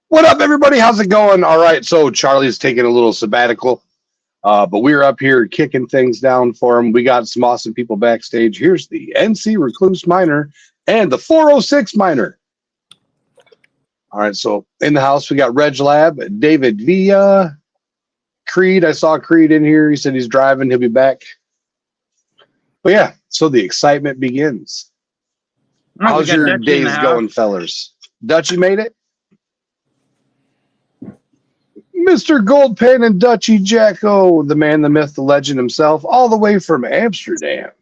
What up, everybody? How's it going? All right, so Charlie's taking a little sabbatical, but we're up here kicking things down for him. We got some awesome people backstage. Here's the NC Recluse Miner and the 406 Miner. All right, so in the house, we got Reg Lab, David Villa, Creed. I saw Creed in here. He said he's driving. He'll be back. But yeah, so the excitement begins. Oh, How's your days going, fellers? Dutchie made it? Mr. Goldpen and Dutchie Jacko, the man, the myth, the legend himself, all the way from Amsterdam.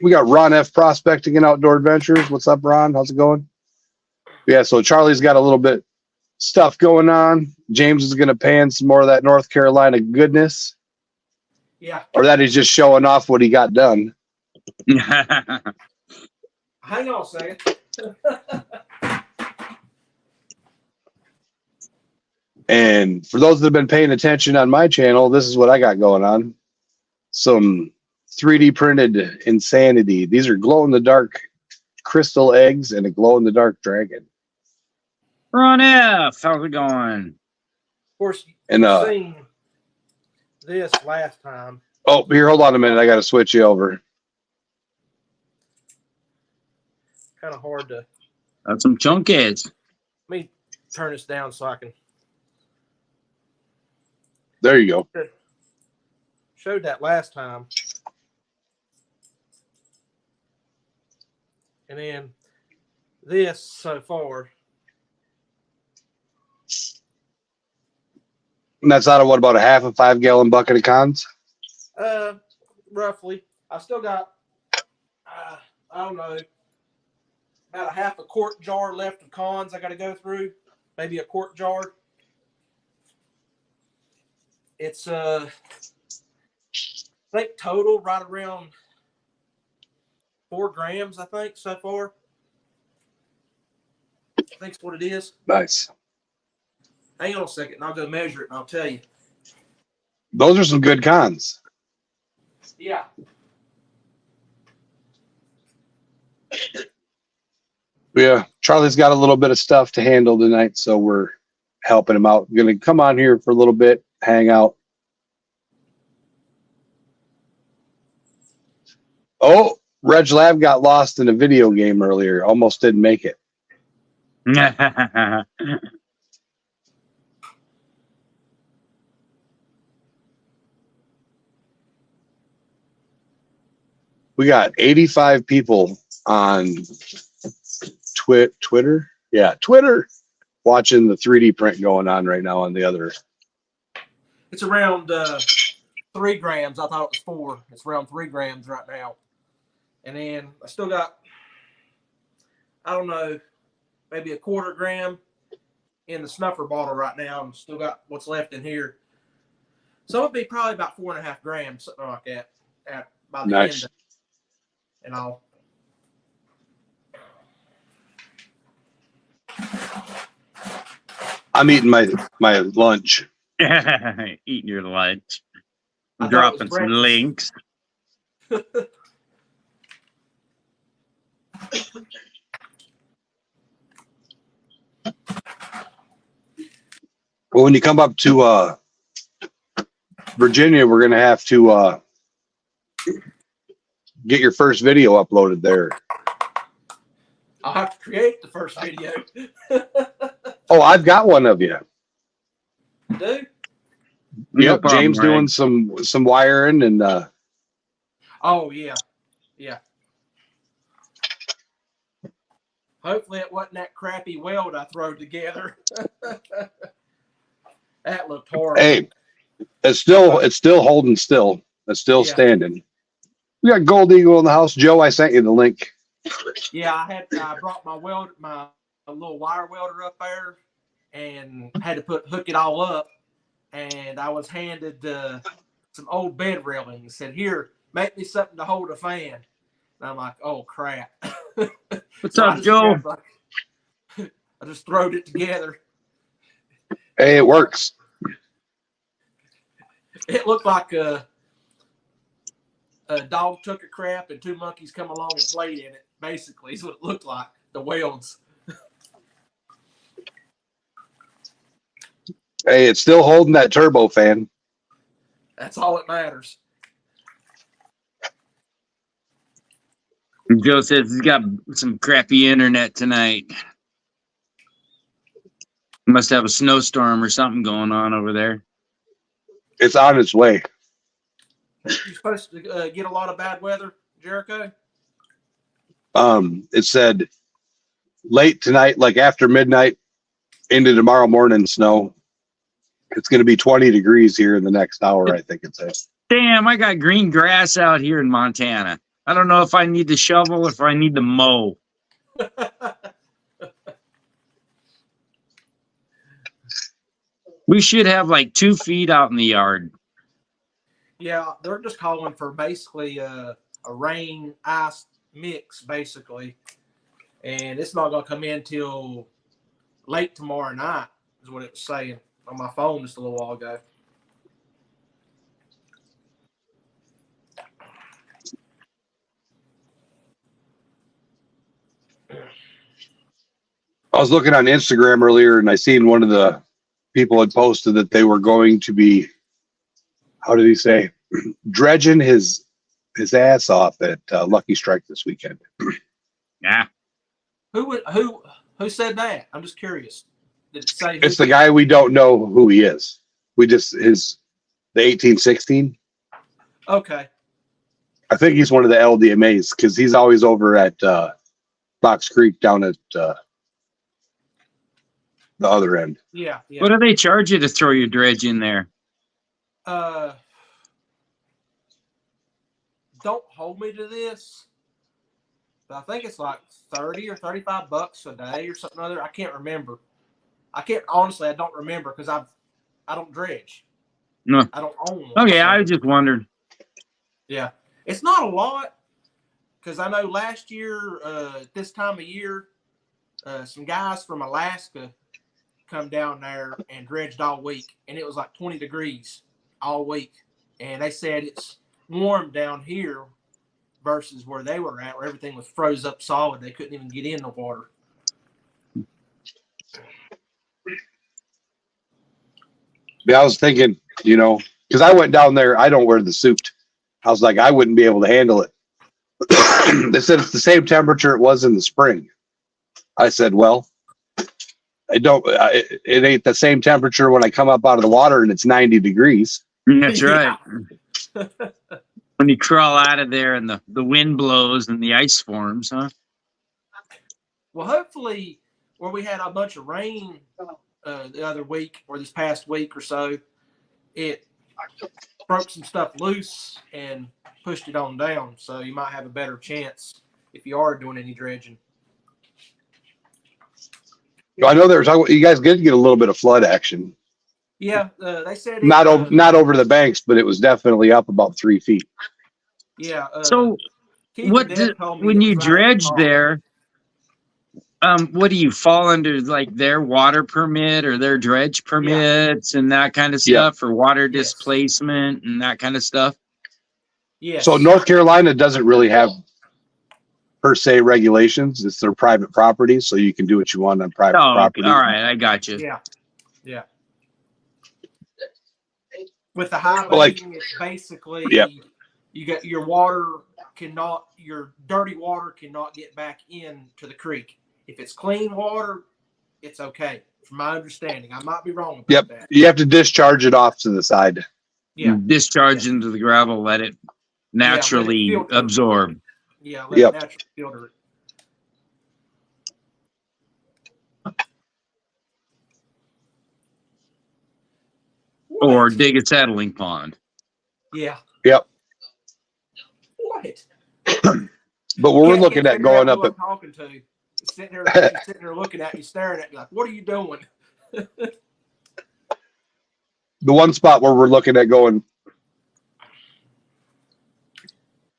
We got Ron F. Prospecting and Outdoor Adventures. What's up, Ron? How's it going? Yeah, so Charlie's got a little bit stuff going on. James is going to pan some more of that North Carolina goodness. Yeah. Or that he's just showing off what he got done. Hang on a second. And for those that have been paying attention on my channel, this is what I got going on. Some 3D printed insanity. These are glow-in-the-dark crystal eggs and a glow-in-the-dark dragon. Ron F, how's it going? Of course, And you've seen this last time. oh, here, hold on a minute. I got to switch you over. Kind of hard to. That's some chunkies. Let me turn this down so I can. There you go. Showed that last time. And then this so far. And that's out of what, about a half a 5-gallon bucket of cons? Roughly. I still got, I don't know, about a half a quart jar left of cons I got to go through. Maybe a quart jar. It's, I think total right around 4 grams, I think, so far. I think that's what it is. Nice. Hang on a second, and I'll go measure it, and I'll tell you. Those are some good cons. Yeah. Yeah, Charlie's got a little bit of stuff to handle tonight, so we're helping him out. We're going to come on here for a little bit, hang out. Oh, Reg Lab got lost in a video game earlier. Almost didn't make it. We got 85 people on Twitter. Yeah, Twitter, watching the 3D print going on right now on the other. It's around 3 grams. I thought it was 4. It's around 3 grams right now. And then I still got, I don't know, maybe a quarter gram in the snuffer bottle right now. And still got what's left in here. So it'll be probably about 4.5 grams, something like that, by the Nice. end. And I'll. I'm eating my lunch. Eating your lunch. I Dropping thought it some was links. Well, when you come up to Virginia, we're going to have to get your first video uploaded there. I'll have to create the first video. Oh, I've got one of you. Do? Yep, problem, James Ray. doing some wiring and Oh, yeah. Yeah. Hopefully it wasn't that crappy weld I threw together. That looked horrible. hey, it's still holding still. It's still Yeah. standing. We got Gold Eagle in the house. Joe, I sent you the link. Yeah, I brought my little wire welder up there and had to hook it all up. And I was handed some old bed railings. Said, "Here, make me something to hold a fan." And I'm like, "Oh crap!" What's So up, Joe? I just throwed it together. Hey, it works. It looked like a dog took a crap and 2 monkeys come along and played in it. Basically, is what it looked like. The welds. Hey, it's still holding that turbo fan. That's all that matters. Joe says he's got some crappy internet tonight. Must have a snowstorm or something going on over there. It's on its way. You're supposed to get a lot of bad weather, Jericho? It said late tonight, like after midnight, into tomorrow morning snow. It's going to be 20 degrees here in the next hour, I think it says. Damn, I got green grass out here in Montana. I don't know if I need to shovel or if I need to mow. We should have like 2 feet out in the yard. Yeah, they're just calling for basically a rain ice mix, basically, and it's not going to come in till late tomorrow night, is what it was saying on my phone just a little while ago. I was looking on Instagram earlier and I seen one of the people had posted that they were going to be, how did he say, dredging his ass off at Lucky Strike this weekend. Yeah. Who said that? I'm just curious. Did it say? It's the guy we don't know who he is. We just the 1816. Okay. I think he's one of the LDMAs because he's always over at Fox Creek down at the other end. Yeah. Yeah. What do they charge you to throw your dredge in there? Don't hold me to this, but I think it's like $30 or $35 a day or something other. I can't remember. I don't remember because I don't dredge. No. I don't own one. Okay, so. I just wondered. Yeah, it's not a lot because I know last year this time of year, some guys from Alaska come down there and dredged all week, and it was like 20 degrees all week, and they said it's warm down here versus where they were at, where everything was froze up solid. They couldn't even get in the water. Yeah, I was thinking, because I went down there, I don't wear the suit. I was like, I wouldn't be able to handle it. They said it's the same temperature it was in the spring. I said, well, it ain't the same temperature when I come up out of the water and it's 90 degrees. That's right. When you crawl out of there and the wind blows and the ice forms, huh? Well, hopefully, where we had a bunch of rain the other week or this past week or so, it broke some stuff loose and pushed it on down. So you might have a better chance if you are doing any dredging. I know you guys did get a little bit of flood action. Yeah, they said not over the banks, but it was definitely up about 3 feet. Yeah. So when you dredge there, what do you fall under, like their water permit or their dredge permits and that kind of stuff, or water displacement and that kind of stuff? Yeah. So North Carolina doesn't really have per se regulations. It's their private property, so you can do what you want on private property. All right, I got you. Yeah. Yeah. With the high banking, it's basically you got your your dirty water cannot get back into the creek. If it's clean water, it's okay. From my understanding, I might be wrong about that. You have to discharge it off to the side. Yeah, discharge into the gravel, let it naturally absorb. Yeah, let it naturally filter it. Or dig a settling pond. Yeah. Yep. What? But we're looking at going up. I'm talking to you. Sitting there looking at you, staring at me like, "What are you doing?" The one spot where we're looking at going,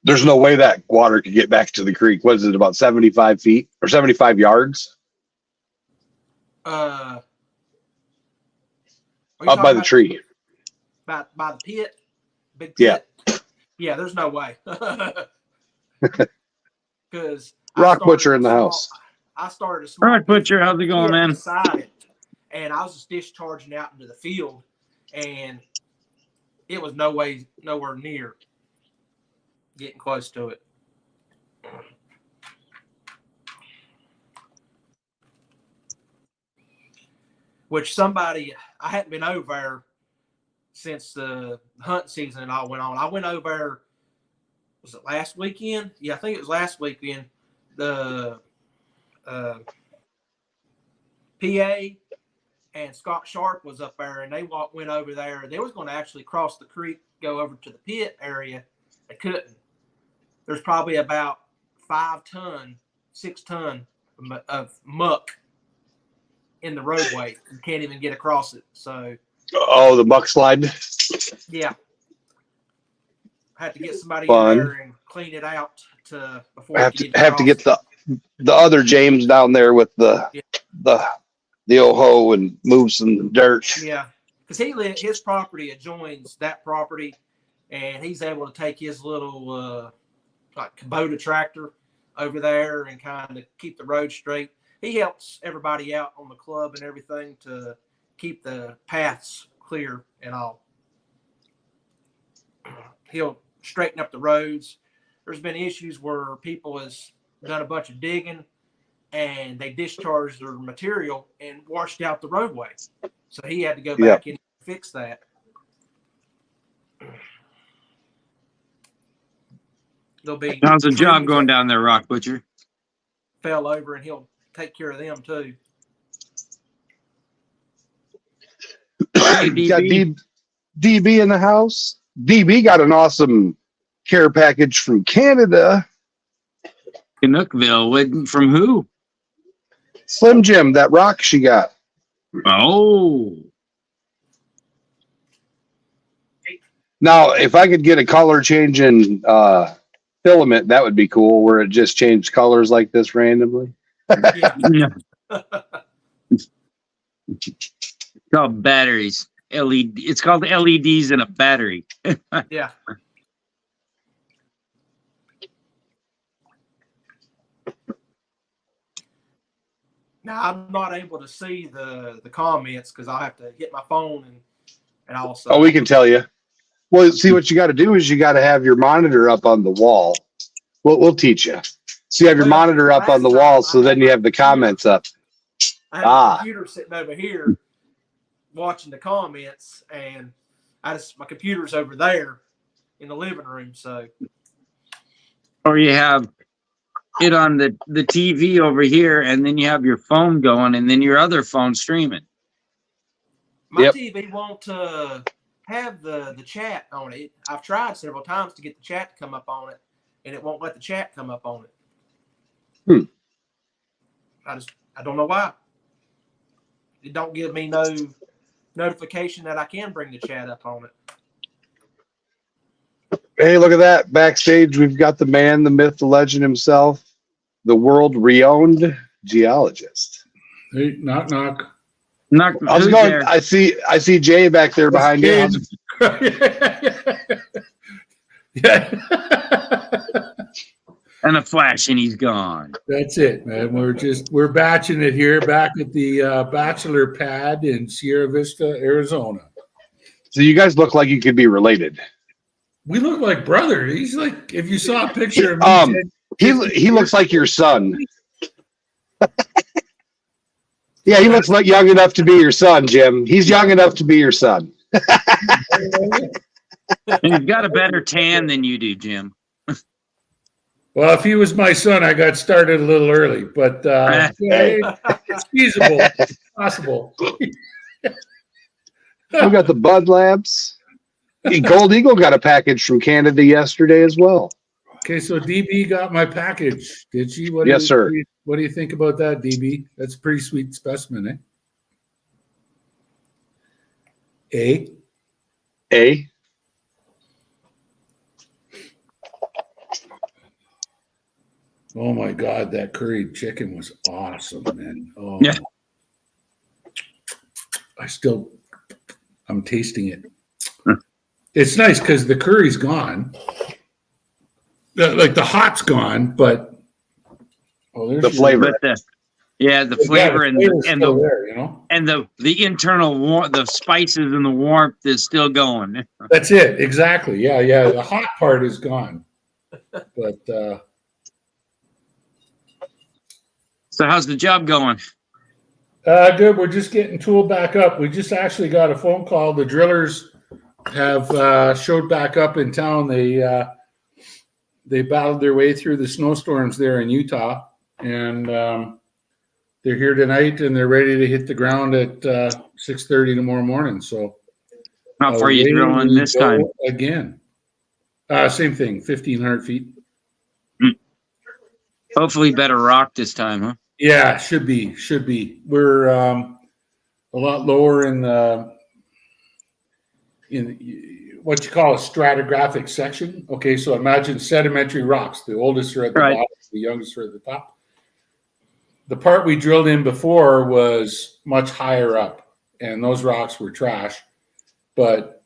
there's no way that water could get back to the creek. What is it, about 75 feet or 75 yards? Up by the tree. By the pit? Big pit? Yeah, there's no way. Because Rock Butcher in the house. I started a small Rock Butcher, how's it going, man? and I was just discharging out into the field, and it was nowhere near getting close to it. Which I hadn't been over there since the hunt season and all went on. I went over there, was it last weekend? Yeah, I think it was last weekend. The PA and Scott Sharp was up there, and they went over there. They was going to actually cross the creek, go over to the pit area. They couldn't. There's probably about 6 ton of muck in the roadway. You can't even get across it. So, the muck slide. yeah, I had to get somebody Fun. in there and clean it out before I have to get the other James down there with the old hoe and move some dirt. Yeah, because his property adjoins that property, and he's able to take his little like Kubota tractor over there and kind of keep the road straight. He helps everybody out on the club and everything to keep the paths clear and all. He'll straighten up the roads. There's been issues where people has done a bunch of digging and they discharged their material and washed out the roadway. So he had to go back in and fix that. How's the job going down there, Rock Butcher? Fell over, and he'll take care of them too. Got DB in the house. DB got an awesome care package from Canada. Canuckville. From who? Slim Jim, that rock she got. Oh. Now, if I could get a color change in filament, that would be cool, where it just changed colors like this randomly. Yeah. It's called batteries. LED. It's called LEDs in a battery. Yeah. Now I'm not able to see the comments because I'll have to hit my phone and also. Oh, we can tell you. Well, see, what you got to do is you got to have your monitor up on the wall. We'll teach you. So you have your monitor up on the wall, so then you have the comments up. I have a computer sitting over here watching the comments, and my computer's over there in the living room. So, or you have it on the TV over here, and then you have your phone going, and then your other phone streaming. My TV won't have the chat on it. I've tried several times to get the chat to come up on it, and it won't let the chat come up on it. I don't know why. It don't give me no notification that I can bring the chat up on it. Hey, look at that. Backstage, we've got the man, the myth, the legend himself, the world-renowned geologist. Hey, knock, knock. How's it going? There? I see Jay back there behind you. Yeah. And a flash, and he's gone. That's it, man. We're batching it here back at the bachelor pad in Sierra Vista, Arizona. So you guys look like you could be related. We look like brothers. He's like, if you saw a picture of me, he looks like your son. Yeah, he looks like young enough to be your son, Jim. He's young enough to be your son. And he's got a better tan than you do, Jim. Well, if he was my son, I got started a little early, but it's feasible. It's possible. We got the Bud lamps. Gold Eagle got a package from Canada yesterday as well. Okay, so DB got my package. Did she? Yes, sir. What do you think about that, DB? That's a pretty sweet specimen, eh? A. Oh my God, that curried chicken was awesome, man. Oh yeah. I'm tasting it. It's nice because the curry's gone. Like the hot's gone, but the flavor. Yeah, the flavor the flavor's still there, you know. And the internal the spices and the warmth is still going. That's it, exactly. Yeah, yeah. The hot part is gone, but so how's the job going? good. We're just getting tooled back up. We just actually got a phone call. The drillers have showed back up in town. They battled their way through the snowstorms there in Utah, and they're here tonight, and they're ready to hit the ground at 6:30 tomorrow morning. So, how far are you drilling this time? Again, same thing, 1,500 feet. Hopefully, better rock this time, huh? Yeah, should be. We're a lot lower in what you call a stratigraphic section. Okay, so imagine sedimentary rocks. The oldest are at the bottom, the youngest are at the top. The part we drilled in before was much higher up, and those rocks were trash. But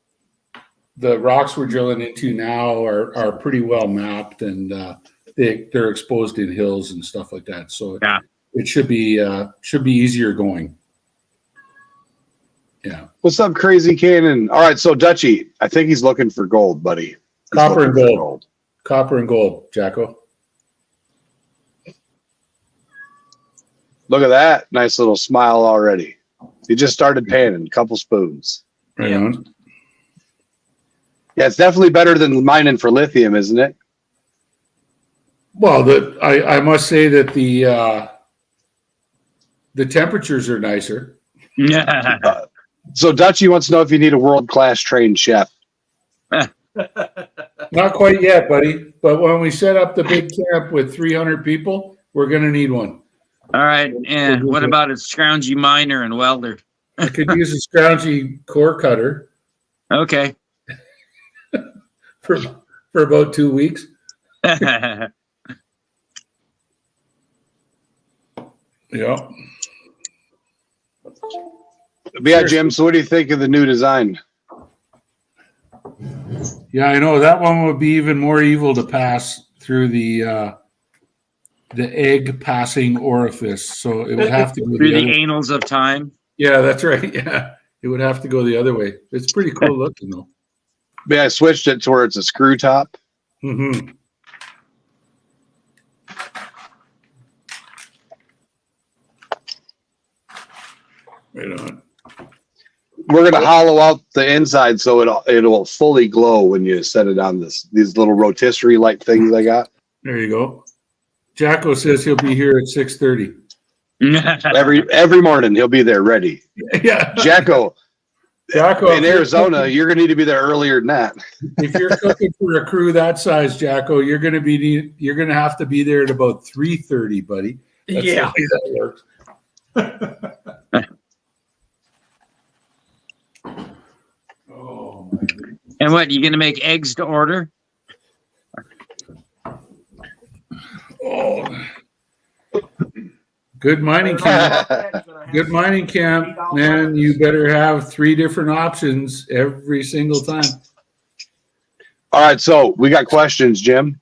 the rocks we're drilling into now are pretty well mapped, and they're exposed in hills and stuff like that. So yeah. It should be easier going. Yeah. What's up, Crazy Cannon? All right, so Dutchie, I think he's looking for gold, buddy. Copper and gold. Copper and gold, Jacko. Look at that. Nice little smile already. He just started panning, a couple spoons. Right on. Yeah, it's definitely better than mining for lithium, isn't it? Well, I must say that the temperatures are nicer. Yeah. So Dutchie wants to know if you need a world-class trained chef. Not quite yet, buddy. But when we set up the big camp with 300 people, we're going to need one. All right. And what about a scroungy miner and welder? I could use a scroungy core cutter. Okay. for about 2 weeks. Yeah. But yeah, Jim, so what do you think of the new design? Yeah, I know. That one would be even more evil to pass through the egg passing orifice. So it would have to go through the annals of time. Yeah, that's right. Yeah. It would have to go the other way. It's pretty cool looking, though. But yeah, I switched it to where it's a screw top. Mm-hmm. Right on. We're gonna hollow out the inside so it'll fully glow when you set it on these little rotisserie light things I got. There you go. Jacko says he'll be here at 6:30. Every morning he'll be there ready. Yeah, Jacko in Arizona, you're gonna need to be there earlier than that. If you're cooking for a crew that size, Jacko, you're gonna have to be there at about 3:30, buddy. That's yeah, the way that works. Oh my goodness. And what, you gonna make eggs to order? Oh. Good mining camp. Good mining camp, man. You better have 3 different options every single time. All right, so we got questions, Jim.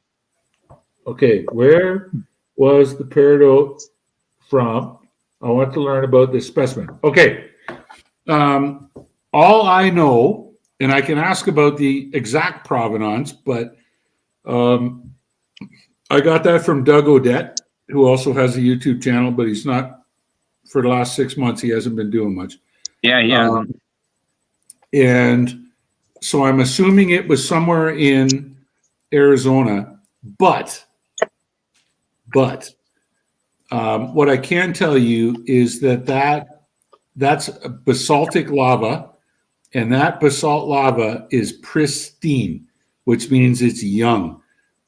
Okay, where was the peridot from? I want to learn about this specimen. Okay. All I know, and I can ask about the exact provenance, but I got that from Doug Odette, who also has a YouTube channel, but he's not, for the last 6 months, he hasn't been doing much. Yeah. And so I'm assuming it was somewhere in Arizona, but what I can tell you is that's basaltic lava, and that basalt lava is pristine, which means it's young.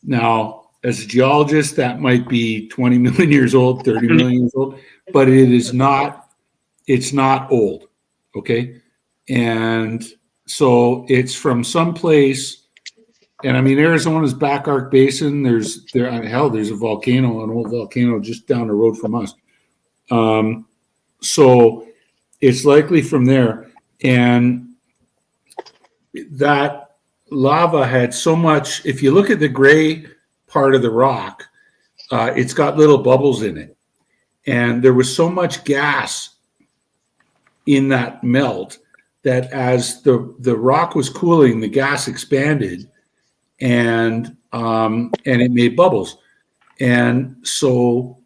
Now, as a geologist, that might be 20 million years old, 30 million years old, but it's not old, okay? And so it's from someplace, and I mean, Arizona's Back Arc Basin, there's a volcano, an old volcano just down the road from us. So it's likely from there. And that lava had so much, if you look at the gray part of the rock, it's got little bubbles in it. And there was so much gas in that melt that as the rock was cooling, the gas expanded, and it made bubbles. And so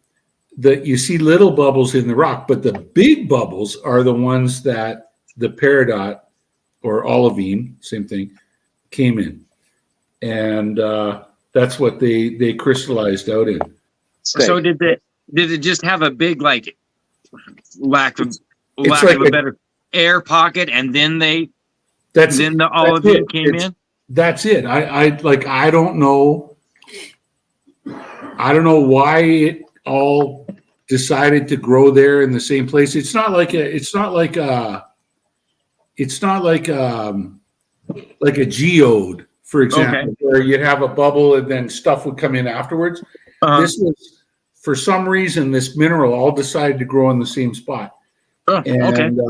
you see little bubbles in the rock, but the big bubbles are the ones that the peridot or olivine, same thing, came in. And that's what they crystallized out in. So did it just have a big, like, lack of a better air pocket, and then the olivine came in? That's it. I don't know. I don't know why it all decided to grow there in the same place. It's not like a geode, for example, where you'd have a bubble and then stuff would come in afterwards. This was, for some reason, this mineral all decided to grow in the same spot. And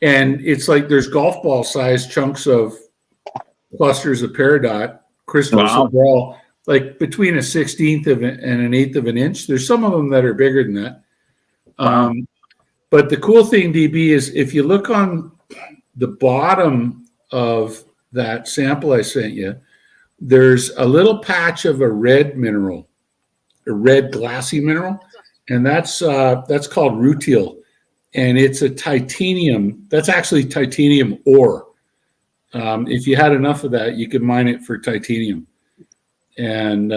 it's like there's golf ball sized chunks of clusters of peridot crystals. Wow. So they're all like between a 1/16 and an 1/8 of an inch. There's some of them that are bigger than that. Wow. But the cool thing, DB, is if you look on the bottom of that sample I sent you, there's a little patch of a red mineral, a red glassy mineral, and that's called rutile, and it's a titanium. That's actually titanium ore. If you had enough of that, you could mine it for titanium, and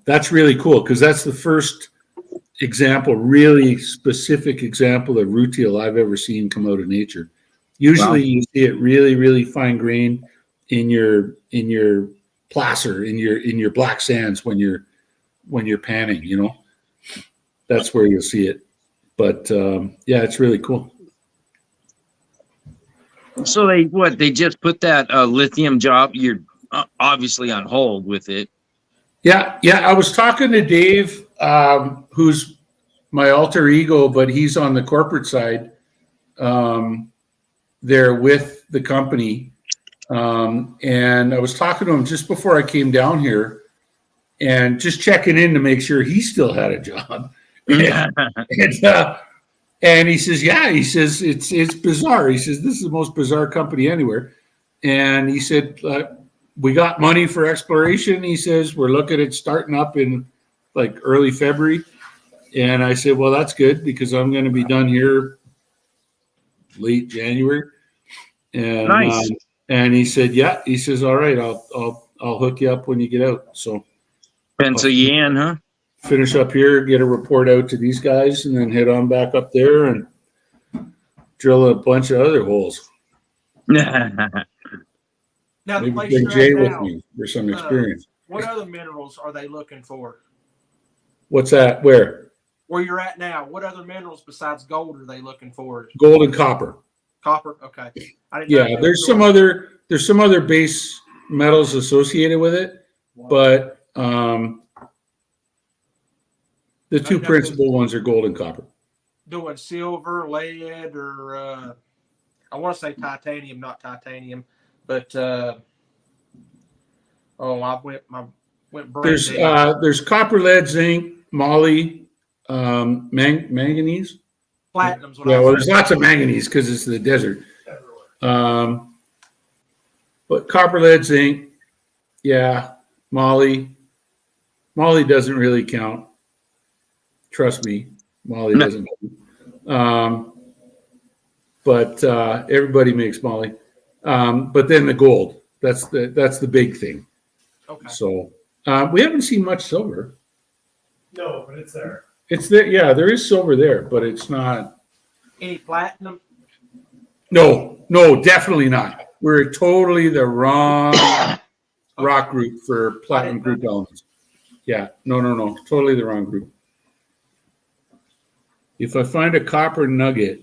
that's really cool because that's the first example, really specific example of rutile I've ever seen come out of nature. Usually, you see it really, really fine grained in your placer, in your black sands when you're panning. You know, that's where you'll see it. But yeah, it's really cool. So they just put that lithium job. You're obviously on hold with it. Yeah. I was talking to Dave, who's my alter ego, but he's on the corporate side there with the company. And I was talking to him just before I came down here and just checking in to make sure he still had a job. And he says, yeah, he says, it's bizarre. He says, this is the most bizarre company anywhere. And he said, we got money for exploration. He says, we're looking at starting up in like early February. And I said, well, that's good because I'm going to be done here late January. And, nice. And he said, yeah, he says, all right, I'll hook you up when you get out. So pencil you in, huh? Finish up here, get a report out to these guys, and then head on back up there and drill a bunch of other holes. Now, maybe bring Jay with me for some experience. What other minerals are they looking for? What's that? Where you're at now? What other minerals besides gold are they looking for? Gold and copper. Copper, okay. Yeah, there's some other base metals associated with it, but the two principal ones are gold and copper. Doing silver, lead, or I want to say titanium, not titanium, but I went brain dead. There's copper, lead, zinc, moly, manganese. Platinum's what there's lots of manganese because it's the desert. But copper, lead, zinc, yeah, moly. Moly doesn't really count. Trust me, moly doesn't. But everybody makes moly. But then the gold, that's the big thing. Okay. So we haven't seen much silver. No, but it's there. It's there. Yeah, there is silver there, but it's not. Any platinum? No, definitely not. We're totally the wrong rock group for platinum group elements. Yeah, no, totally the wrong group. If I find a copper nugget,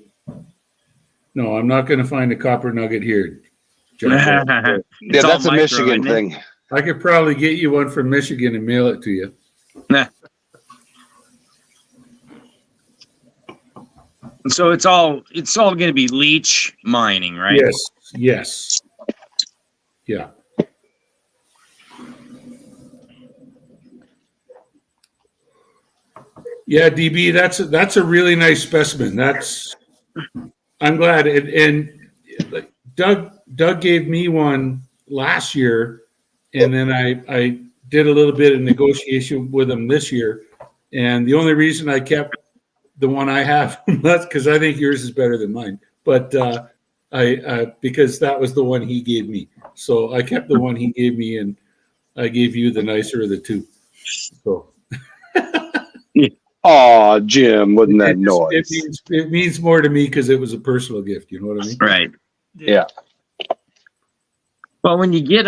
no, I'm not going to find a copper nugget here. Yeah, that's a Michigan thing. I could probably get you one from Michigan and mail it to you. So it's all going to be leach mining, right? Yes. Yeah. Yeah, DB, that's a really nice specimen. I'm glad. And Doug gave me one last year, and then I did a little bit of negotiation with him this year. And the only reason I kept the one I have, that's because I think yours is better than mine. But because that was the one he gave me, so I kept the one he gave me, and I gave you the nicer of the two. So. Oh, Jim, wasn't that noise? It means more to me because it was a personal gift. You know what I mean? Right. Yeah. Well, when you get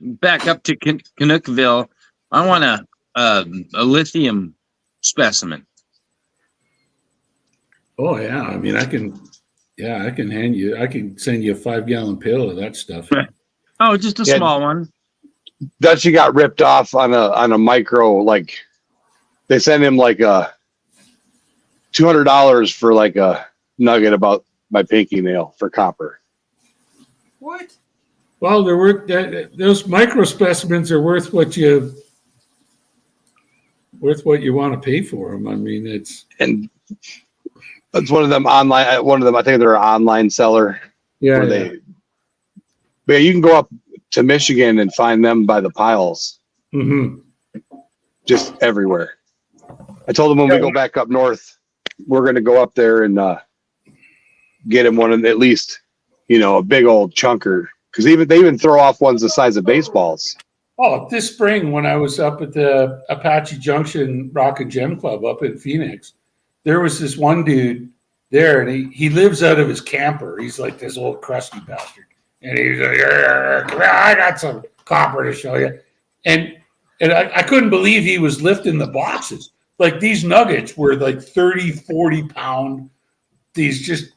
back up to Canuckville, I want a lithium specimen. Oh yeah, I mean I can send you a 5-gallon pail of that stuff. Oh, just a small one. Dutchie got ripped off on a micro, like they sent him like $200 for like a nugget about my pinky nail for copper. What? Well, those micro specimens are worth what you want to pay for them. I mean, it's one of them online. One of them, I think they're an online seller. Yeah. But yeah, you can go up to Michigan and find them by the piles. Mm-hmm. Just everywhere. I told them when we go back up north, we're going to go up there and get him one, and at least, a big old chunker. Because they even throw off ones the size of baseballs. Oh, this spring when I was up at the Apache Junction Rock and Gem Club up in Phoenix, there was this one dude there, and he lives out of his camper. He's like this old crusty bastard. And he's like, come here, I got some copper to show you. And I couldn't believe he was lifting the boxes. Like these nuggets were like 30, 40 pound, these just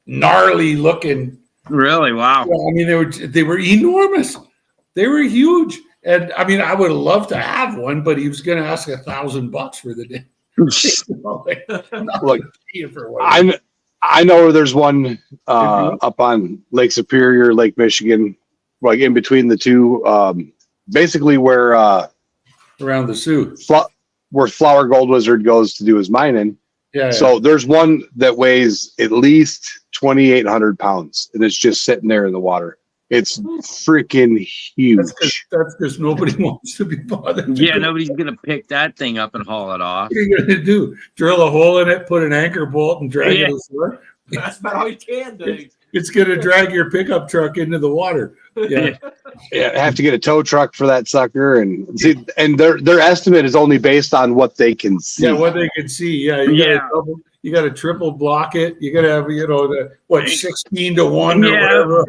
gnarly looking. Really? Wow. I mean, they were enormous. They were huge. And I mean, I would have loved to have one, but he was going to ask $1,000 for the day. Look, I know there's one up on Lake Superior, Lake Michigan, like in between the two, basically where around the Sioux, where Flower Gold Wizard goes to do his mining. Yeah. So there's one that weighs at least 2,800 pounds, and it's just sitting there in the water. It's freaking huge. That's because nobody wants to be bothered. Yeah, nobody's going to pick that thing up and haul it off. What are you going to do? Drill a hole in it, put an anchor bolt, and drag it ashore? That's about all you can do. It's going to drag your pickup truck into the water. Yeah. Yeah, have to get a tow truck for that sucker, and see. And their estimate is only based on what they can see. Yeah, what they can see. Yeah, you got to triple block it. You got to have 16 to 1 or whatever.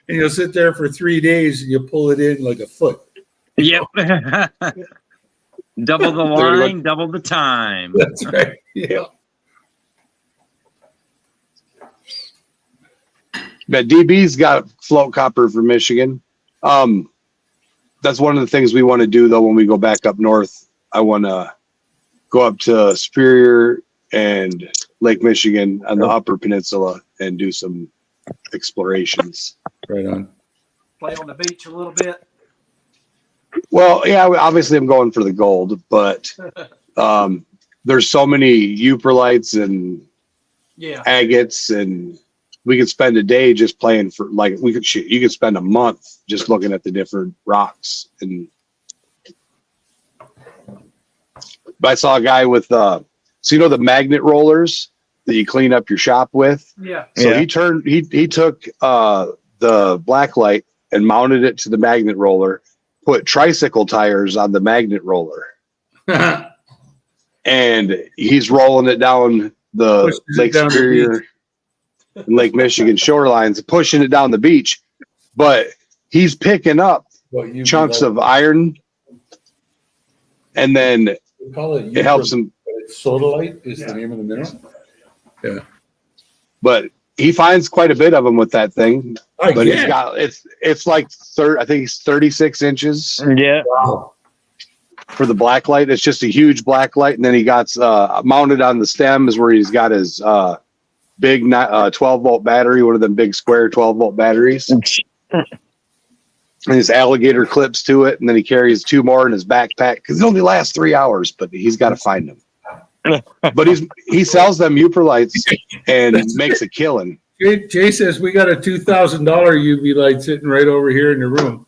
And you'll sit there for 3 days and you pull it in like a foot. Yep. Double the line, double the time. That's right. Yeah. But DB's got float copper for Michigan. That's one of the things we want to do, though, when we go back up north. I want to go up to Superior and Lake Michigan on the Upper Peninsula and do some explorations. Right on. Play on the beach a little bit. Well, yeah, obviously I'm going for the gold, but there's so many euperlites and agates, and we could spend a day just playing for you could spend a month just looking at the different rocks. But I saw a guy with the magnet rollers that you clean up your shop with. Yeah. So he took the black light and mounted it to the magnet roller, put tricycle tires on the magnet roller, and he's rolling it down the Lake Superior and Lake Michigan shorelines, pushing it down the beach. But he's picking up chunks of iron, and then it helps him. Sodalite is the name of the mineral. Yeah. But he finds quite a bit of them with that thing. But he's got it's like I think he's 36 inches. Yeah. Wow. For the black light, it's just a huge black light, and then he got mounted on the stem is where he's got his big 12-volt battery, one of them big square 12-volt batteries. and his alligator clips to it, and then he carries 2 more in his backpack because it only lasts 3 hours, but he's got to find them. But he sells them Uper lights and makes a killing. Jay says we got a $2,000 UV light sitting right over here in the room.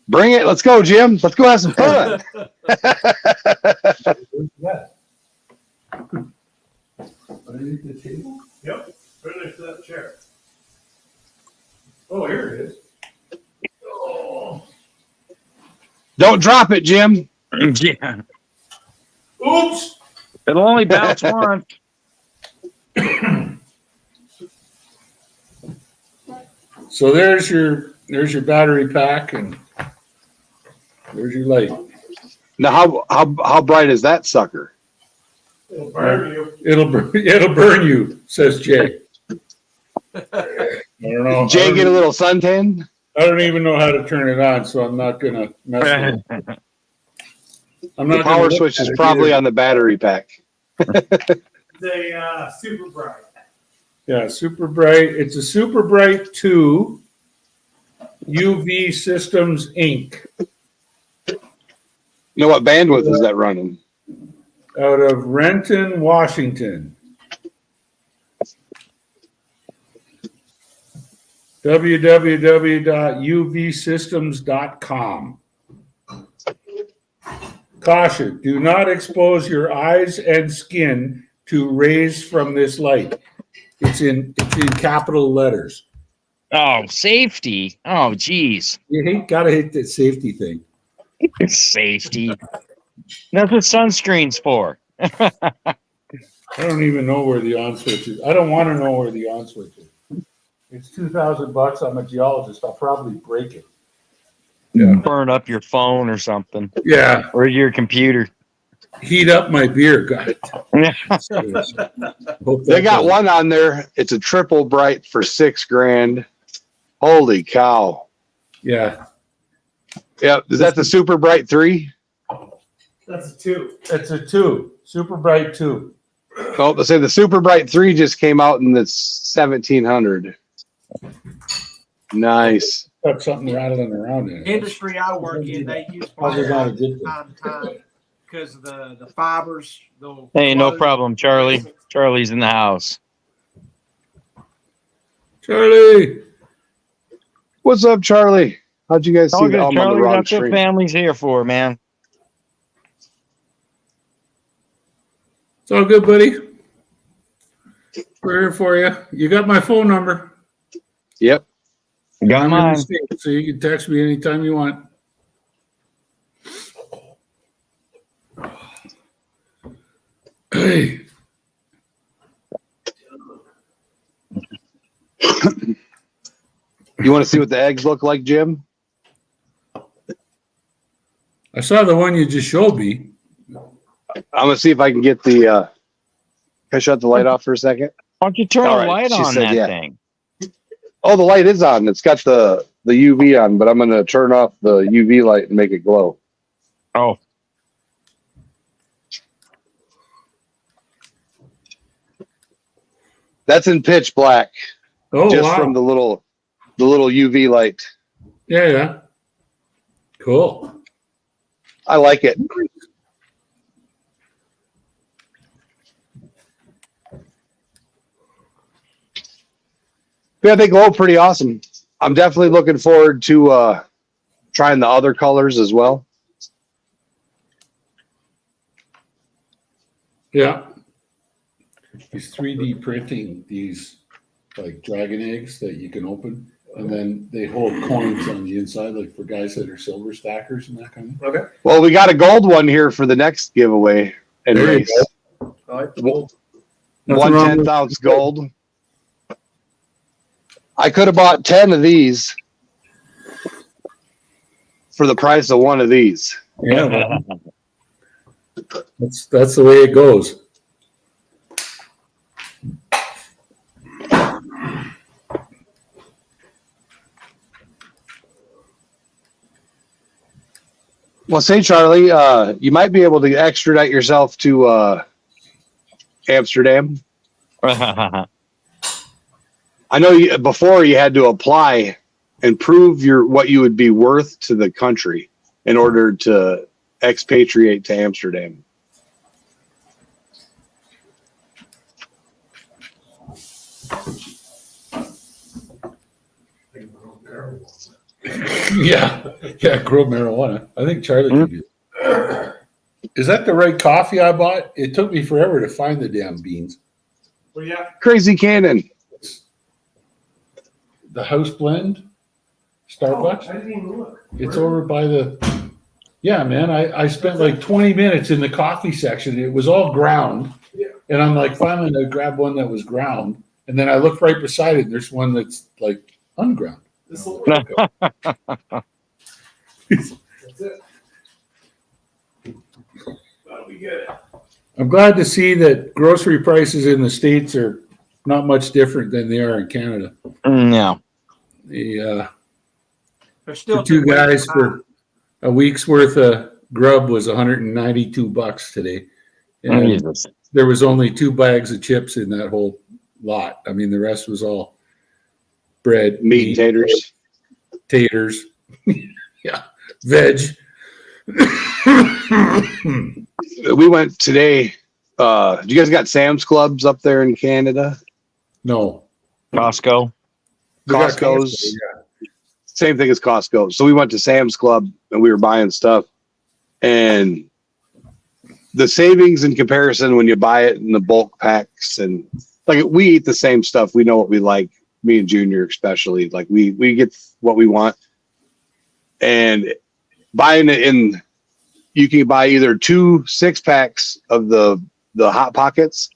Bring it. Let's go, Jim. Let's go have some fun. Underneath the table? Yep. Right next to that chair. Oh, here it is. Oh. Don't drop it, Jim. Yeah. Oops. It'll only bounce once. So there's your battery pack, and there's your light. Now, how bright is that sucker? It'll burn you. It'll burn you, says Jay. I don't know. Jay, get a little suntan. I don't even know how to turn it on, so I'm not gonna mess with it. The power switch is probably on the battery pack. It's a super bright. Yeah, super bright. It's a super bright 2 UV Systems Inc. You know what bandwidth is that running? out of Renton, Washington. www.uvsystems.com. Caution, do not expose your eyes and skin to rays from this light. It's in capital letters. Oh, safety. Oh, geez. You gotta hate that safety thing. Safety. That's what sunscreen's for. I don't even know where the on switch is. I don't want to know where the on switch is. It's $2,000. I'm a geologist. I'll probably break it. Yeah. Burn up your phone or something. Yeah. Or your computer. Heat up my beer. Got it. They got one on there. It's a triple bright for $6,000. Holy cow. Yeah. Yeah. Is that the Super Bright 3? That's a 2. It's a 2. Super Bright 2. Oh, they say the Super Bright 3 just came out and it's $1,700. Nice. Got something rattling around in it. Industry I work in, they use Probably not a plywood good thing. time to time because of the fibers. Hey, no problem, Charlie. Charlie's in the house. Charlie. What's up, Charlie? How'd you guys see All that? good, I'm on the Charlie. wrong That's what stream. family's here for, man. It's all good, buddy. We're here for you. You got my phone number. Yep. Got I'm in mine. the States, so you can text me anytime you want. Hey. You want to see what the eggs look like, Jim? I saw the one you just showed me. I'm gonna see if I can get the. Can I shut the light off for a second? Why don't you turn All the right, light she on said that yeah. thing? Oh, the light is on. It's got the UV on, but I'm gonna turn off the UV light and make it glow. Oh. That's in pitch black, Oh, just wow. from the little UV light. Yeah, yeah. Cool. I like it. Yeah, they glow pretty awesome. I'm definitely looking forward to trying the other colors as well. Yeah. He's 3D printing these like dragon eggs that you can open, and then they hold coins on the inside, like for guys that are silver stackers and that kind of. Okay. Well, we got a gold one here for the next giveaway and There you race. I like the gold. Nothing One wrong 10th with- ounce gold. I could have bought 10 of these for the price of one of these. Yeah, well, that's the way it goes. Well, say, Charlie, you might be able to extradite yourself to Amsterdam. I know before you had to apply and prove what you would be worth to the country in order to expatriate to Amsterdam. Yeah, grow marijuana. I think Charlie could do it. Is that the right coffee I bought? It took me forever to find the damn beans. Well, yeah. Crazy Cannon. The house blend, Starbucks. Oh, I didn't even look. It's over by the. Yeah, man. I spent like 20 minutes in the coffee section. It was all ground, and I'm like, finally, I grabbed one that was ground, and then I look right beside it. And there's one that's like unground. This will work. That's it. That'll be good. I'm glad to see that grocery prices in the States are not much different than they are in Canada. No. They're The still two guys for a week's worth of grub was $192 today. And Jesus. there was only 2 bags of chips in that whole lot. I mean, the rest was all bread, Meat and taters, yeah, veg. We went today. You guys got Sam's Clubs up there in Canada? No. Costco. We got Costco's. yeah. Same thing as Costco. So we went to Sam's Club and we were buying stuff. And the savings in comparison when you buy it in the bulk packs, and like we eat the same stuff. We know what we like, me and Junior especially. Like we get what we want. And buying it in, you can buy either 2 6-packs of the Hot Pockets,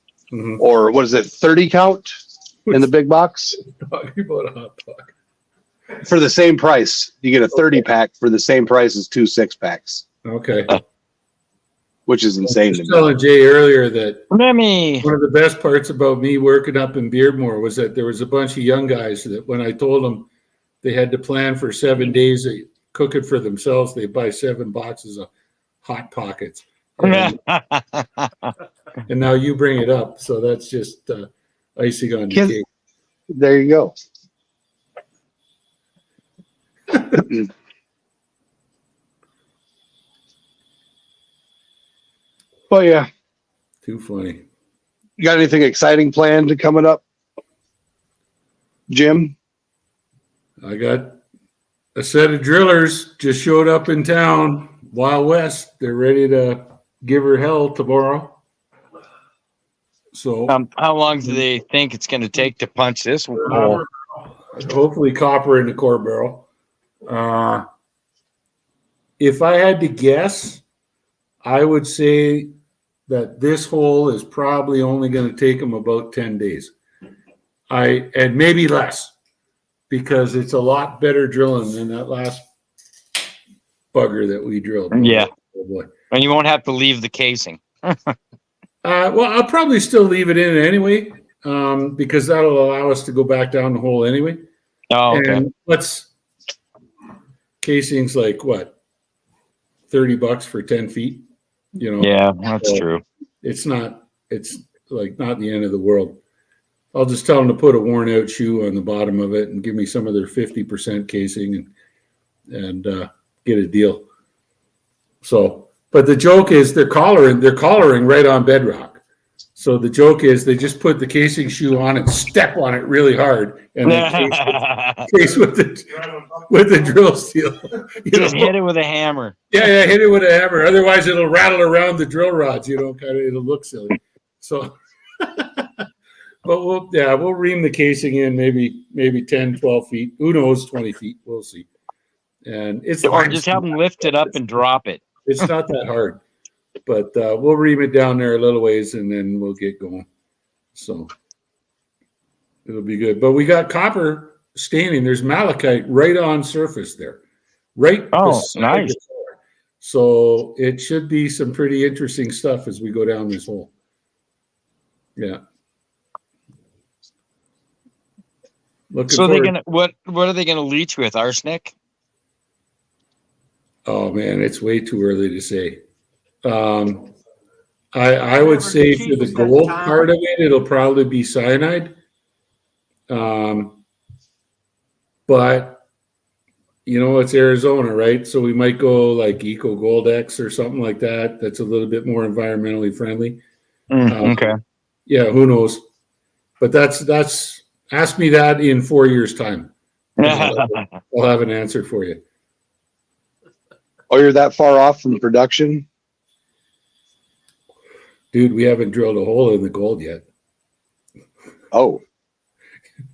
or what is it, 30 count in the big box? Talking about a Hot Pocket. For the same price. You get a 30-pack for the same price as 2 6-packs, Okay. which is insane I to was me. telling Jay earlier that Remy. one of the best parts about me working up in Beardmore was that there was a bunch of young guys that when I told them they had to plan for 7 days of cooking for themselves, they buy 7 boxes of Hot Pockets. And now you bring it up, so that's just icing on the Kids- cake. There you go. Well, yeah. Too funny. You got anything exciting planned coming up, Jim? I got a set of drillers just showed up in town, Wild West. They're ready to give her hell tomorrow. So How long do they think it's going to take to punch this hole? hopefully copper in the core barrel. If I had to guess, I would say that this hole is probably only going to take them about 10 days. And maybe less, because it's a lot better drilling than that last bugger that we drilled. Yeah. Oh boy. And you won't have to leave the casing. Well, I'll probably still leave it in anyway, because that'll allow us to go back down the hole anyway. Oh, okay. And casing's like what, $30 for 10 feet? You know? Yeah, that's true. It's like not the end of the world. I'll just tell them to put a worn out shoe on the bottom of it and give me some of their 50% casing and get a deal. So, but the joke is they're collaring right on bedrock. So the joke is they just put the casing shoe on and step on it really hard and then case with the drill steel. Just hit it with a hammer. Yeah, hit it with a hammer. Otherwise, it'll rattle around the drill rods. It'll look silly. So, but we'll ream the casing in maybe 10, 12 feet. Who knows, 20 feet. We'll see. And it's Or just have them lift it up and drop it. It's not that hard, but we'll ream it down there a little ways and then we'll get going. So it'll be good. But we got copper staining. There's malachite right on surface there. Right. Oh, nice. So it should be some pretty interesting stuff as we go down this hole. Yeah. So what are they gonna leach with? Arsenic? Oh man, it's way too early to say. I would say for the gold part of it, it'll probably be cyanide. But it's Arizona, right? So we might go like Eco Gold X or something like that. That's a little bit more environmentally friendly. Okay. Yeah, who knows? But that's ask me that in 4 years' time. I'll have an answer for you. Oh, you're that far off from production? Dude, we haven't drilled a hole in the gold yet. Oh,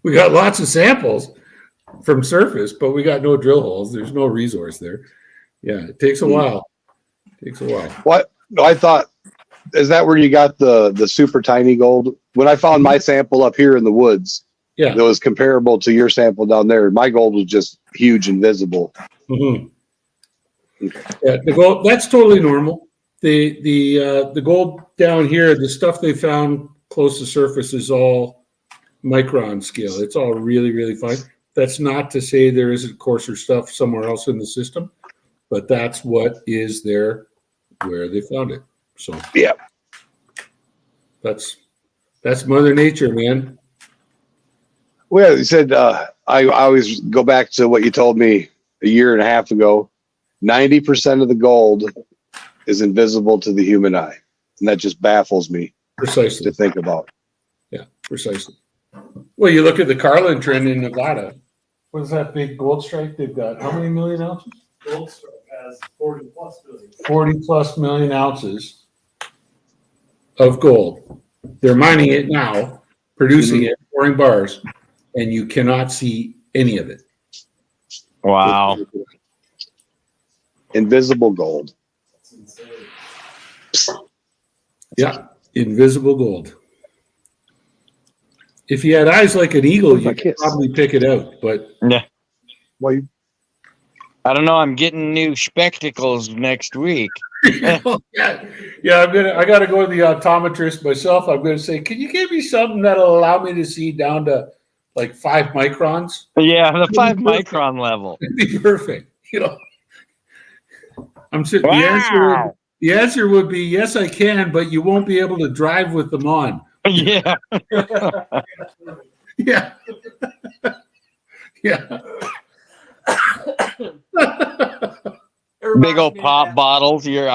We got lots of samples from surface, but we got no drill holes. There's no resource there. Yeah, it takes a while. what? No, I thought, is that where you got the super tiny gold? When I found my sample up here in the woods, Yeah. that was comparable to your sample down there. My gold was just huge and visible. Mm-hmm. Yeah, the gold, that's totally normal. The gold down here, the stuff they found close to surface is all micron scale. It's all really, really fine. That's not to say there isn't coarser stuff somewhere else in the system, but that's what is there where they found it. So yeah, that's Mother Nature, man. Well, you said I always go back to what you told me a year and a half ago. 90% of the gold is invisible to the human eye, and that just baffles me Precisely. to think about. Yeah, precisely. Well, you look at the Carlin trend in Nevada. What is that big gold strike they've got? How many million ounces? Gold Strike has 40 plus million. 40 plus million ounces of gold. They're mining it now, producing it, pouring bars, and you cannot see any of it. Wow. Invisible gold. That's insane. Yeah, invisible gold. If you had eyes like an eagle, you could probably pick it out. But Yeah. Well, I don't know. I'm getting new spectacles next week. yeah, I got to go to the optometrist myself. I'm going to say, can you give me something that'll allow me to see down to like 5 microns? Yeah, the 5 micron level. It'd be perfect. I'm sure Wow. the answer would be yes, I can, but you won't be able to drive with them on. Yeah. Yeah. Yeah. Big old pop bottles. You're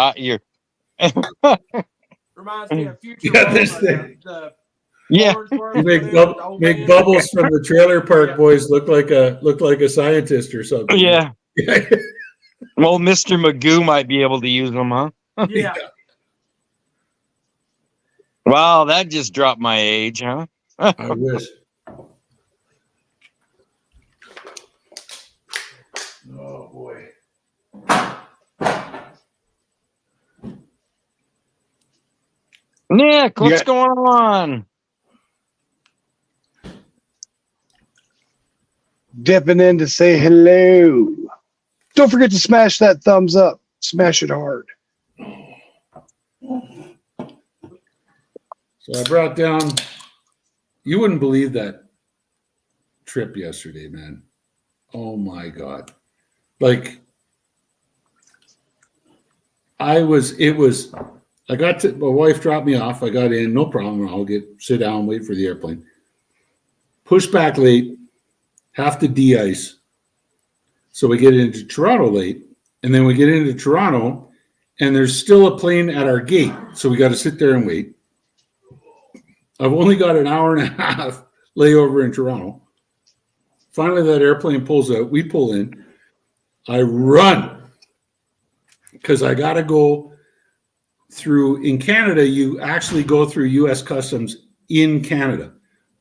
Reminds me of Future. Yeah, this thing. Yeah. You make bubbles from the trailer park boys look like a scientist or something. Yeah. Well, Mr. Magoo might be able to use them, huh? Yeah. Wow, that just dropped my age, huh? I wish. Oh boy. Nick, what's going on? dipping in to say hello. Don't forget to smash that thumbs up. Smash it hard. So I brought down, you wouldn't believe that trip yesterday, man. Oh my God. Like, my wife dropped me off. I got in, no problem. I'll sit down, wait for the airplane. Push back late, have to de-ice. So we get into Toronto late, and then we get into Toronto, and there's still a plane at our gate. So we got to sit there and wait. I've only got an hour and a half layover in Toronto. Finally, that airplane pulls out. We pull in. I run because I got to go through. In Canada, you actually go through U.S. Customs in Canada.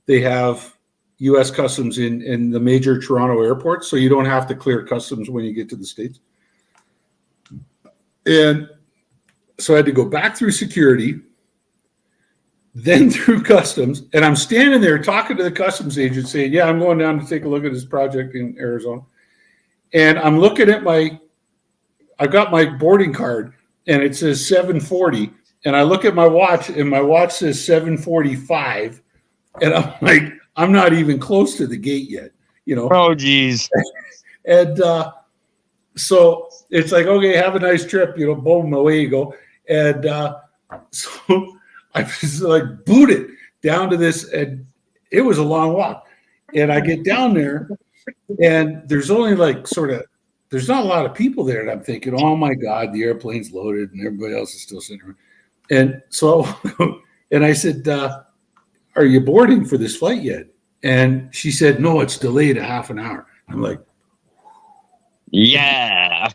They have U.S. Customs in the major Toronto airports, so you don't have to clear customs when you get to the States. And so I had to go back through security, then through customs, and I'm standing there talking to the customs agent saying, yeah, I'm going down to take a look at this project in Arizona. And I'm looking at I've got my boarding card, and it says 7:40, and I look at my watch, and my watch says 7:45, and I'm like, I'm not even close to the gate yet, Oh, geez. And so it's like, okay, have a nice trip, boom, away you go. And so I was like booted down to this, and it was a long walk. And I get down there, and there's only like sort of there's not a lot of people there. And I'm thinking, oh my God, the airplane's loaded and everybody else is still sitting around. And so, and I said, are you boarding for this flight yet? And she said, no, it's delayed a half an hour. I'm like, yeah.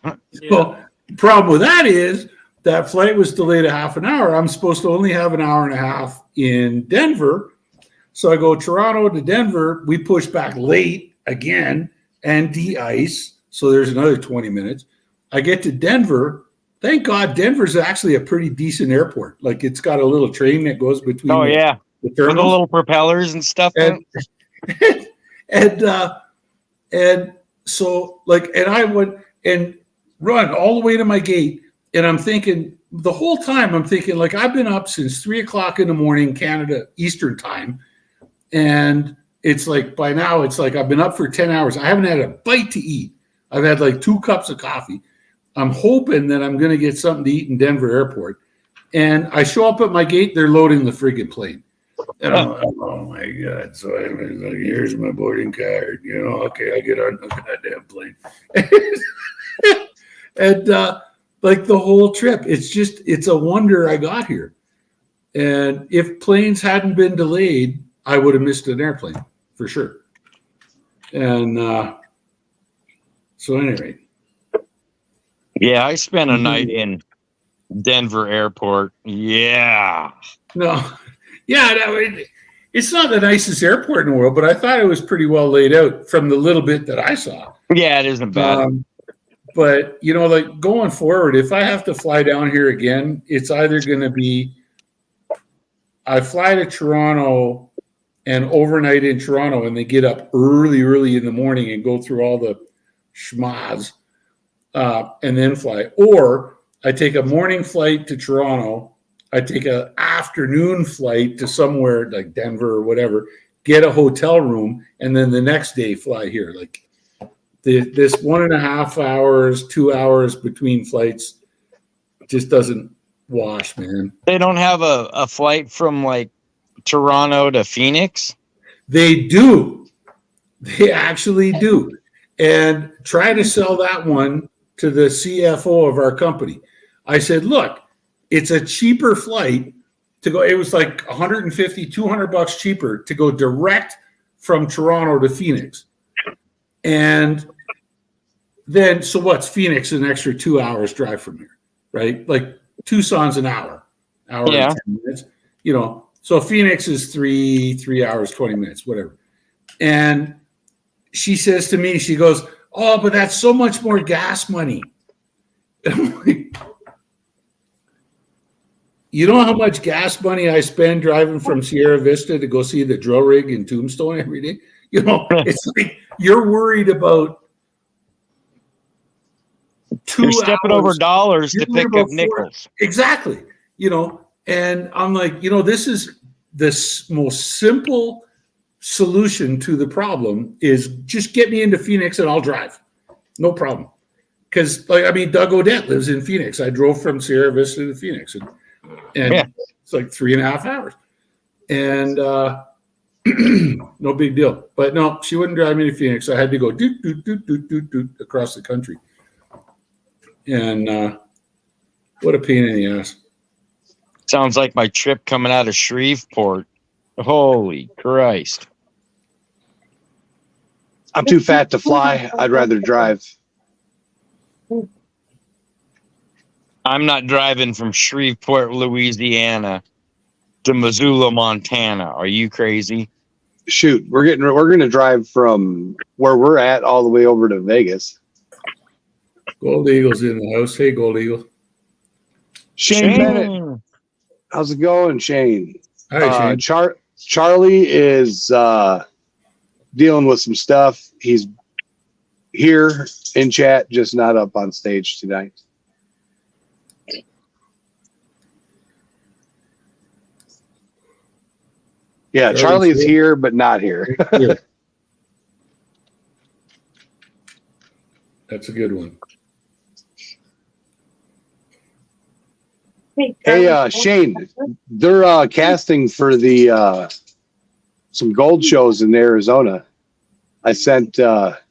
well, the problem with that is that flight was delayed a half an hour. I'm supposed to only have an hour and a half in Denver. So I go Toronto to Denver. We push back late again and de-ice. So there's another 20 minutes. I get to Denver. Thank God Denver's actually a pretty decent airport. Like it's got a little train that goes between Oh, the yeah. With the terminals. little propellers and stuff. And so like, and I went and run all the way to my gate. And I'm thinking the whole time, I'm thinking like, I've been up since 3:00 in the morning, Canada Eastern time. And it's like, by now it's like, I've been up for 10 hours. I haven't had a bite to eat. I've had like 2 cups of coffee. I'm hoping that I'm going to get something to eat in Denver airport. And I show up at my gate, they're loading the friggin' plane. And I'm like, oh my God. So I was like, here's my boarding card. You know, okay, I get on the goddamn plane. And like the whole trip, it's a wonder I got here. And if planes hadn't been delayed, I would have missed an airplane for sure. And so anyway. Yeah, I spent a night in Denver airport. Yeah. No. Yeah, it's not the nicest airport in the world, but I thought it was pretty well laid out from the little bit that I saw. Yeah, it isn't bad. But, you know, like going forward, if I have to fly down here again, it's either going to be I fly to Toronto and overnight in Toronto and they get up early in the morning and go through all the schmaz and then fly. Or I take a morning flight to Toronto. I take an afternoon flight to somewhere like Denver or whatever, get a hotel room, and then the next day fly here. Like this 1.5 hours, 2 hours between flights just doesn't wash, man. They don't have a flight from like Toronto to Phoenix? They do. They actually do. And try to sell that one to the CFO of our company. I said, look, it's a cheaper flight to go. It was like $150, $200 cheaper to go direct from Toronto to Phoenix. And then, so what's Phoenix? An extra 2 hours drive from here, right? Like Tucson's an hour and 10 minutes, you know. So Phoenix is 3 hours, 20 minutes, whatever. And she says to me, she goes, oh, but that's so much more gas money. And I'm like, you know how much gas money I spend driving from Sierra Vista to go see the drill rig in Tombstone every day? You know, it's like you're worried about 2 You're stepping over dollars to pick up 4, nickels. Exactly. You know, and I'm like, you know, this is the most simple solution to the problem is just get me into Phoenix and I'll drive. No problem. Because, like, I mean, Doug Odette lives in Phoenix. I drove from Sierra Vista to Phoenix. And it's like 3.5 hours. And no big deal. But no, she wouldn't drive me to Phoenix. I had to go doot across the country. And what a pain in the ass. Sounds like my trip coming out of Shreveport. Holy Christ. I'm too fat to fly. I'd rather drive. I'm not driving from Shreveport, Louisiana to Missoula, Montana. Are you crazy? Shoot, we're going to drive from where we're at all the way over to Vegas. Gold Eagle's in the house. Hey, Gold Eagle. Shane Bennett. How's it going, Shane? Hi, Shane. Charlie is dealing with some stuff. He's here in chat, just not up on stage tonight. Yeah, Charlie's here, but not here. That's a good one. Hey, Shane, they're casting for the some gold shows in Arizona. I sent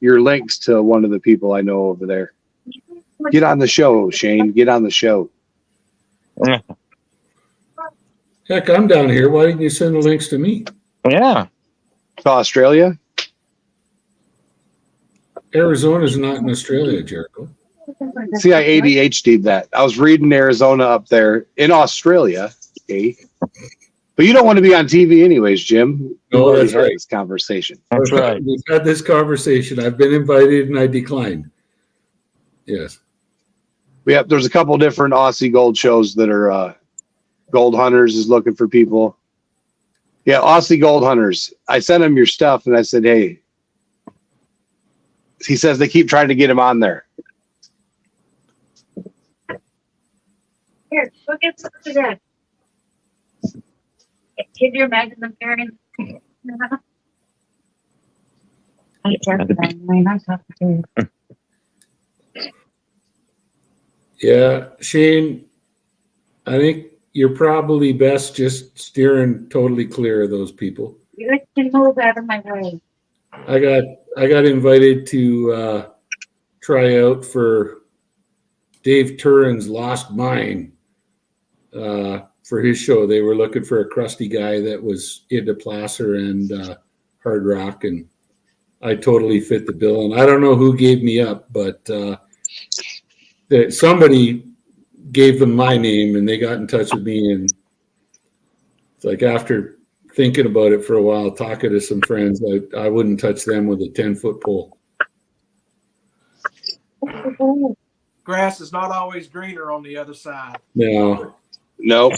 your links to one of the people I know over there. Get on the show, Shane. Get on the show. Heck, I'm down here. Why didn't you send the links to me? Yeah. To Australia? Arizona's not in Australia, Jericho. See, I ADHD'd that. I was reading Arizona up there in Australia. Okay. But you don't want to be on TV anyways, Jim. No, We've that's already had right. this conversation. That's right. We've had this conversation. I've been invited and I declined. Yes. There's a couple different Aussie gold shows that are Gold Hunters is looking for people. Yeah, Aussie Gold Hunters. I sent him your stuff and I said, hey, he says they keep trying to get him on there. Here, go get some of that. Give your magazine parents. I talking to you. Yeah, Shane, I think you're probably best just steering totally clear of those people. You can move out of my way. I got invited to try out for Dave Turin's Lost Mine for his show. They were looking for a crusty guy that was into placer and hard rock, and I totally fit the bill. And I don't know who gave me up, but that somebody gave them my name, and they got in touch with me. And it's like, after thinking about it for a while, talking to some friends, I wouldn't touch them with a 10-foot pole. Grass is not always greener on the other side. No, Nope.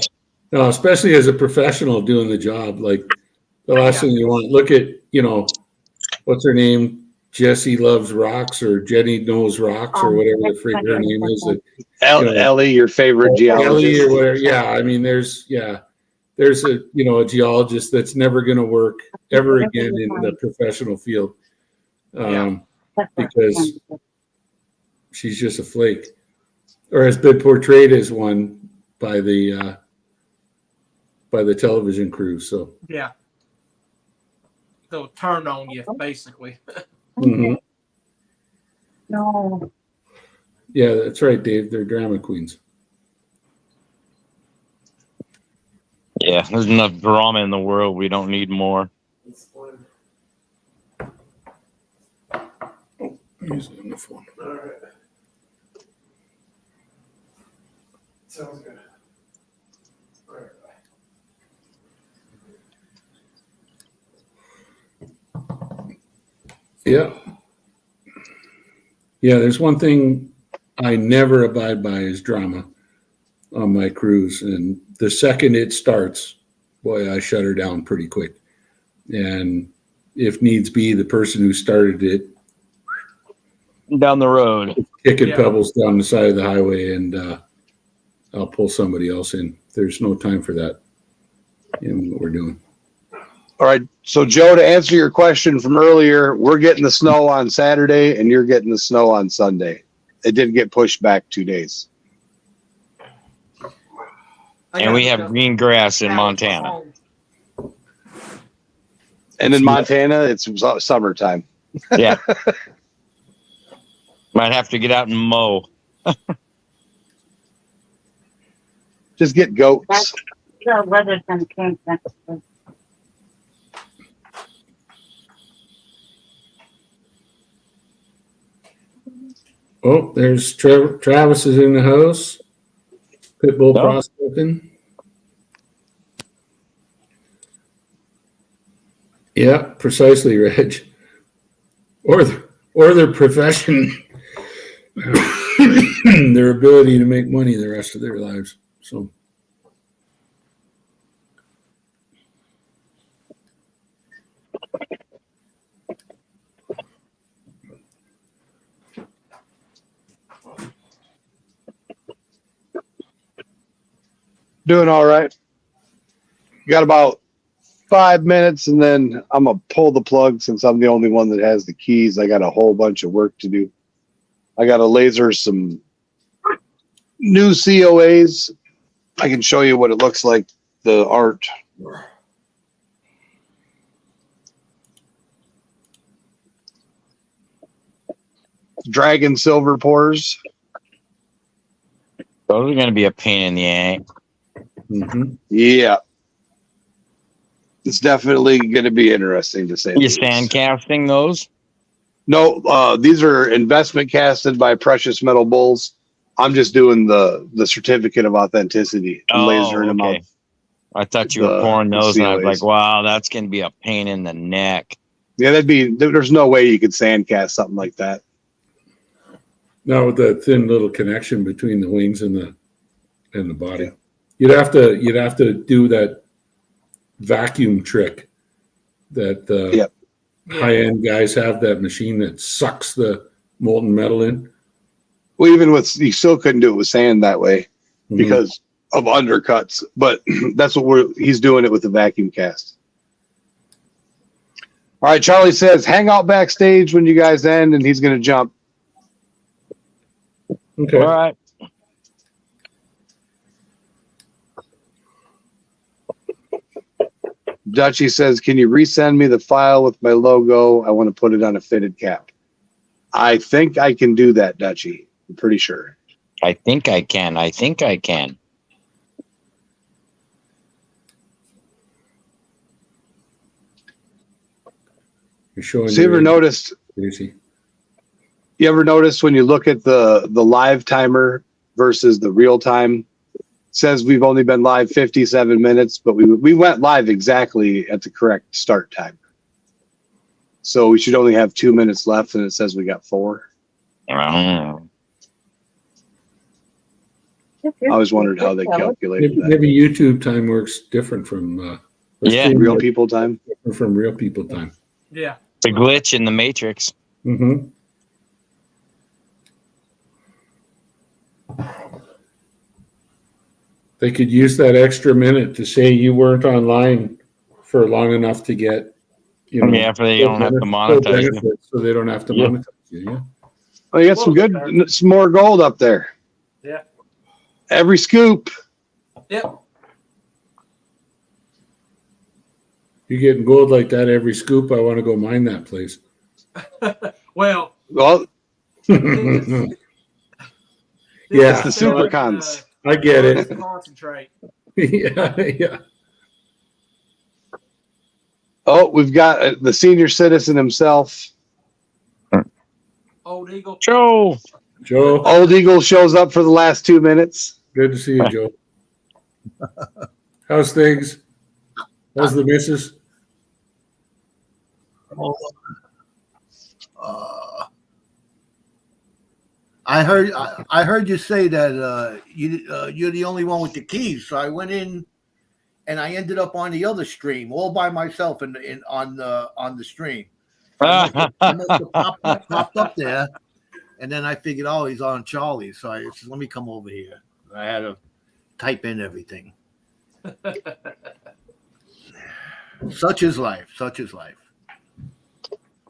no, especially as a professional doing the job. Like, the last thing you want, look at, what's her name? Jessie Loves Rocks, or Jenny Knows Rocks, or whatever the freak her name is. Ellie, your favorite geologist. Ellie or whatever. Yeah, I mean, there's a geologist that's never going to work ever again in the professional field, because she's just a flake, or has been portrayed as one by the television crew. So Yeah. They'll turn on you, basically. mhm. No. Yeah, that's right, Dave. They're drama queens. Yeah, there's enough drama in the world. We don't need more. It's fun. Using on the phone. All right. Sounds good. All right. Yeah. Yeah, there's one thing I never abide by is drama on my cruise. And the second it starts, boy, I shut her down pretty quick. And if needs be, the person who started it, Down the road. kicking Yeah. pebbles down the side of the highway, and I'll pull somebody else in. There's no time for that in what we're doing. All right. So, Joe, to answer your question from earlier, we're getting the snow on Saturday and you're getting the snow on Sunday. It did get pushed back 2 days. And we have green grass in Montana. And in Montana, it's summertime. Yeah. Might have to get out and mow. Just get goats. The weather's going to change next week. Oh, there's Travis is in the house. Pitbull No. prospecting. Yeah, precisely, Reg. Or their profession, their ability to make money the rest of their lives. So. Doing all right. Got about 5 minutes and then I'm going to pull the plug since I'm the only one that has the keys. I got a whole bunch of work to do. I got to laser some new COAs. I can show you what it looks like, the art. Dragon silver pours. Those are going to be a pain in the ass. Mm-hmm. Yeah. It's definitely going to be interesting to say. You sand casting those? No, these are investment casted by Precious Metal Bulls. I'm just doing the certificate of authenticity and lasering them out. I thought you were pouring those, and I was like, wow, that's going to be a pain in the neck. Yeah, there's no way you could sand cast something like that. No, with the thin little connection between the wings and the body. You'd have to do that vacuum trick that high-end guys have, that machine that sucks the molten metal in. Well, you still couldn't do it with sand that way because of undercuts, but that's what he's doing it with the vacuum cast. All right, Charlie says, hang out backstage when you guys end, and he's going to jump. Okay. All right. Dutchie says, can you resend me the file with my logo? I want to put it on a fitted cap. I think I can do that, Dutchie. I'm pretty sure. I think I can. You're showing. So you ever noticed when you look at the live timer versus the real time, it says we've only been live 57 minutes, but we went live exactly at the correct start time. So we should only have 2 minutes left, and it says we got 4. I always wondered how they calculated that. Maybe YouTube time works different from real people time. Different from real people time. Yeah. It's a glitch in the matrix. Mm-hmm. They could use that extra minute to say you weren't online for long enough to get, for they don't have to monetize you. So they don't have to monetize you. Yeah. Oh, you got some more gold up there. Yeah. Every scoop. Yep. You're getting gold like that every scoop. I want to go mine that place. Well. Yeah, it's the super cons. I get it. Concentrate. Yeah. Oh, we've got the senior citizen himself. Old Eagle. Joe. Old Eagle shows up for the last 2 minutes. Good to see you, Joe. How's things? How's the missus? I heard you say that you're the only one with the keys. So I went in, and I ended up on the other stream all by myself on the stream. I must have popped up there, and then I figured, oh, he's on Charlie. So I said, let me come over here. I had to type in everything. Such is life. Such is life.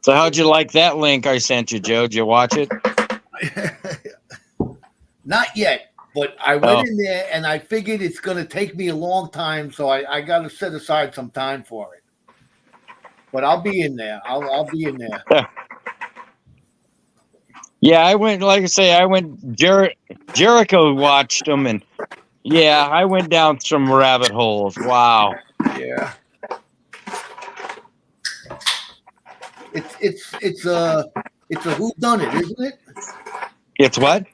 So how'd you like that link I sent you, Joe? Did you watch it? Not yet, but I went in there and I figured it's going to take me a long time, so I got to set aside some time for it. But I'll be in there. I'll be in there. Yeah, I went. Like I say, I went. Jericho watched them, and yeah, I went down some rabbit holes. Wow. Yeah. It's a whodunit, isn't it? It's what?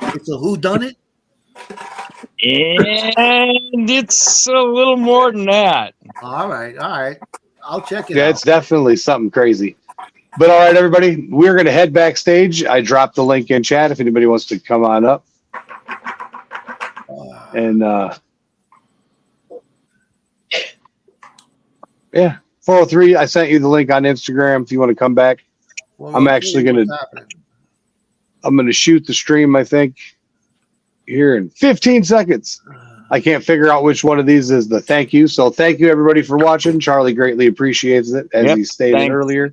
It's a whodunit. And it's a little more than that. All right. I'll check it out. Yeah, it's definitely something crazy. But all right, everybody, we're going to head backstage. I dropped the link in chat if anybody wants to come on up. And yeah, 403. I sent you the link on Instagram if you want to come back. Well, I'm actually going to shoot the stream, I think, here in 15 seconds. I can't figure out which one of these is the thank you. So thank you, everybody, for watching. Charlie greatly appreciates it, as he stated earlier.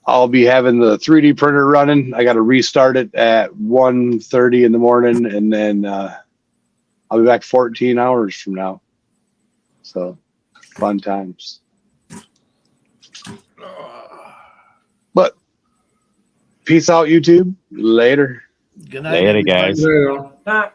I'll be having the 3D printer running. I got to restart it at 1:30 in the morning, and then I'll be back 14 hours from now. So fun times. Peace out, YouTube. Later. Good night, Later, everybody. guys. Well, Nah.